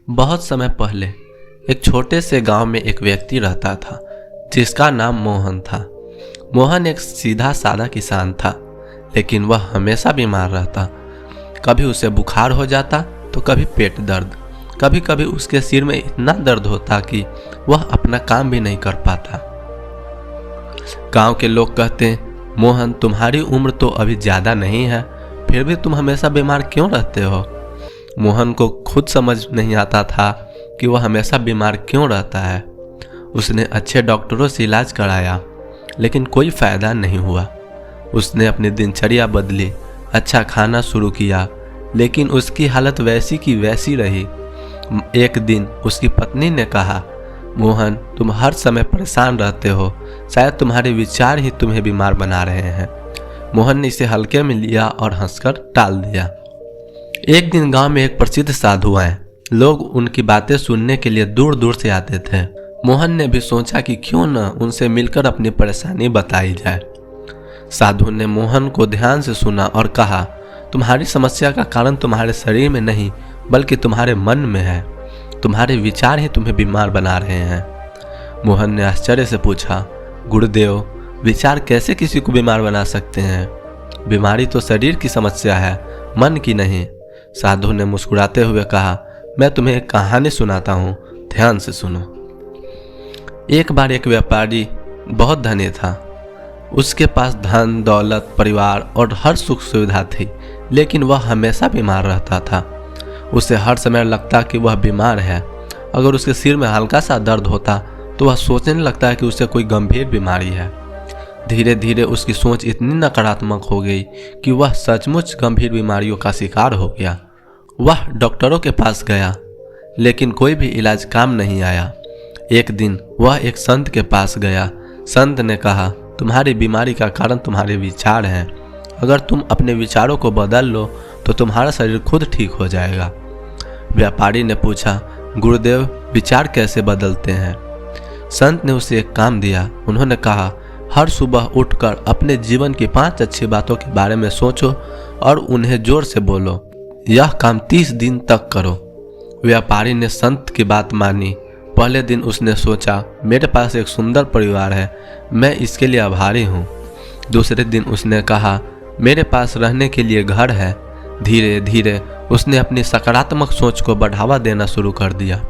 बहुत समय पहले एक छोटे से गांव में एक व्यक्ति रहता था जिसका नाम मोहन था। मोहन एक सीधा साधा किसान था, लेकिन वह हमेशा बीमार रहता। कभी उसे बुखार हो जाता तो कभी पेट दर्द, कभी कभी उसके सिर में इतना दर्द होता कि वह अपना काम भी नहीं कर पाता। गांव के लोग कहते, मोहन तुम्हारी उम्र तो अभी ज़्यादा नहीं है, फिर भी तुम हमेशा बीमार क्यों रहते हो। मोहन को खुद समझ नहीं आता था कि वह हमेशा बीमार क्यों रहता है। उसने अच्छे डॉक्टरों से इलाज कराया, लेकिन कोई फ़ायदा नहीं हुआ। उसने अपनी दिनचर्या बदली, अच्छा खाना शुरू किया, लेकिन उसकी हालत वैसी की वैसी रही। एक दिन उसकी पत्नी ने कहा, मोहन तुम हर समय परेशान रहते हो, शायद तुम्हारे विचार ही तुम्हें बीमार बना रहे हैं। मोहन ने इसे हल्के में लिया और हंसकर टाल दिया। एक दिन गांव में एक प्रसिद्ध साधु आए। लोग उनकी बातें सुनने के लिए दूर दूर से आते थे। मोहन ने भी सोचा कि क्यों न उनसे मिलकर अपनी परेशानी बताई जाए। साधु ने मोहन को ध्यान से सुना और कहा, तुम्हारी समस्या का कारण तुम्हारे शरीर में नहीं बल्कि तुम्हारे मन में है। तुम्हारे विचार ही तुम्हें बीमार बना रहे हैं। मोहन ने आश्चर्य से पूछा, गुरुदेव विचार कैसे किसी को बीमार बना सकते हैं? बीमारी तो शरीर की समस्या है, मन की नहीं। साधु ने मुस्कुराते हुए कहा, मैं तुम्हें एक कहानी सुनाता हूँ, ध्यान से सुनो। एक बार एक व्यापारी बहुत धनी था। उसके पास धन दौलत परिवार और हर सुख सुविधा थी, लेकिन वह हमेशा बीमार रहता था। उसे हर समय लगता कि वह बीमार है। अगर उसके सिर में हल्का सा दर्द होता तो वह सोचने लगता है कि उसे कोई गंभीर बीमारी है। धीरे धीरे उसकी सोच इतनी नकारात्मक हो गई कि वह सचमुच गंभीर बीमारियों का शिकार हो गया। वह डॉक्टरों के पास गया, लेकिन कोई भी इलाज काम नहीं आया। एक दिन वह एक संत के पास गया। संत ने कहा, तुम्हारी बीमारी का कारण तुम्हारे विचार हैं। अगर तुम अपने विचारों को बदल लो तो तुम्हारा शरीर खुद ठीक हो जाएगा। व्यापारी ने पूछा, गुरुदेव विचार कैसे बदलते हैं? संत ने उसे एक काम दिया। उन्होंने कहा, हर सुबह उठकर अपने जीवन की 5 अच्छी बातों के बारे में सोचो और उन्हें जोर से बोलो। यह काम 30 दिन तक करो। व्यापारी ने संत की बात मानी। पहले दिन उसने सोचा, मेरे पास एक सुंदर परिवार है, मैं इसके लिए आभारी हूँ। दूसरे दिन उसने कहा, मेरे पास रहने के लिए घर है। धीरे धीरे उसने अपनी सकारात्मक सोच को बढ़ावा देना शुरू कर दिया।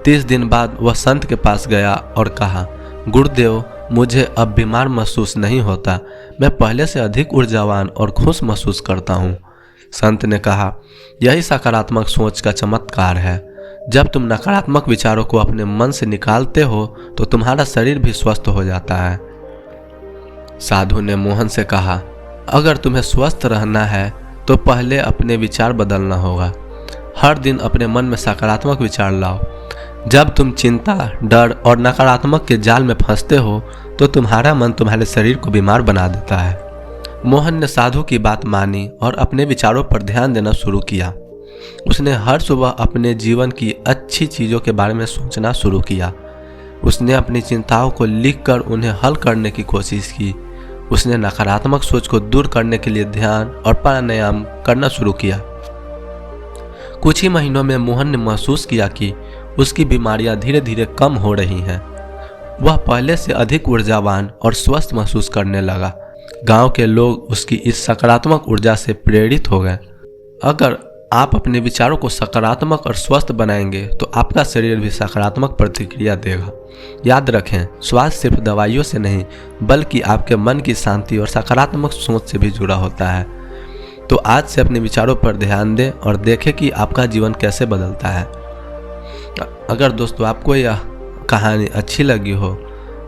30 दिन बाद वह संत के पास गया और कहा, गुरुदेव मुझे अब बीमार महसूस नहीं होता, मैं पहले से अधिक ऊर्जावान और खुश महसूस करता हूँ। संत ने कहा, यही सकारात्मक सोच का चमत्कार है। जब तुम नकारात्मक विचारों को अपने मन से निकालते हो तो तुम्हारा शरीर भी स्वस्थ हो जाता है। साधु ने मोहन से कहा, अगर तुम्हें स्वस्थ रहना है तो पहले अपने विचार बदलना होगा। हर दिन अपने मन में सकारात्मक विचार लाओ। जब तुम चिंता, डर और नकारात्मक के जाल में फंसते हो तो तुम्हारा मन तुम्हारे शरीर को बीमार बना देता है। मोहन ने साधु की बात मानी और अपने विचारों पर ध्यान देना शुरू किया। उसने हर सुबह अपने जीवन की अच्छी चीज़ों के बारे में सोचना शुरू किया। उसने अपनी चिंताओं को लिखकर उन्हें हल करने की कोशिश की। उसने नकारात्मक सोच को दूर करने के लिए ध्यान और प्राणायाम करना शुरू किया। कुछ ही महीनों में मोहन ने महसूस किया कि उसकी बीमारियां धीरे धीरे कम हो रही हैं। वह पहले से अधिक ऊर्जावान और स्वस्थ महसूस करने लगा। गांव के लोग उसकी इस सकारात्मक ऊर्जा से प्रेरित हो गए। अगर आप अपने विचारों को सकारात्मक और स्वस्थ बनाएंगे तो आपका शरीर भी सकारात्मक प्रतिक्रिया देगा। याद रखें, स्वास्थ्य सिर्फ दवाइयों से नहीं बल्कि आपके मन की शांति और सकारात्मक सोच से भी जुड़ा होता है। तो आज से अपने विचारों पर ध्यान दें और देखें कि आपका जीवन कैसे बदलता है। अगर दोस्तों आपको यह कहानी अच्छी लगी हो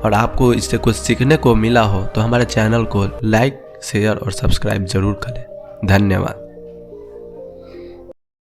और आपको इससे कुछ सीखने को मिला हो तो हमारे चैनल को लाइक, शेयर और सब्सक्राइब जरूर करें। धन्यवाद।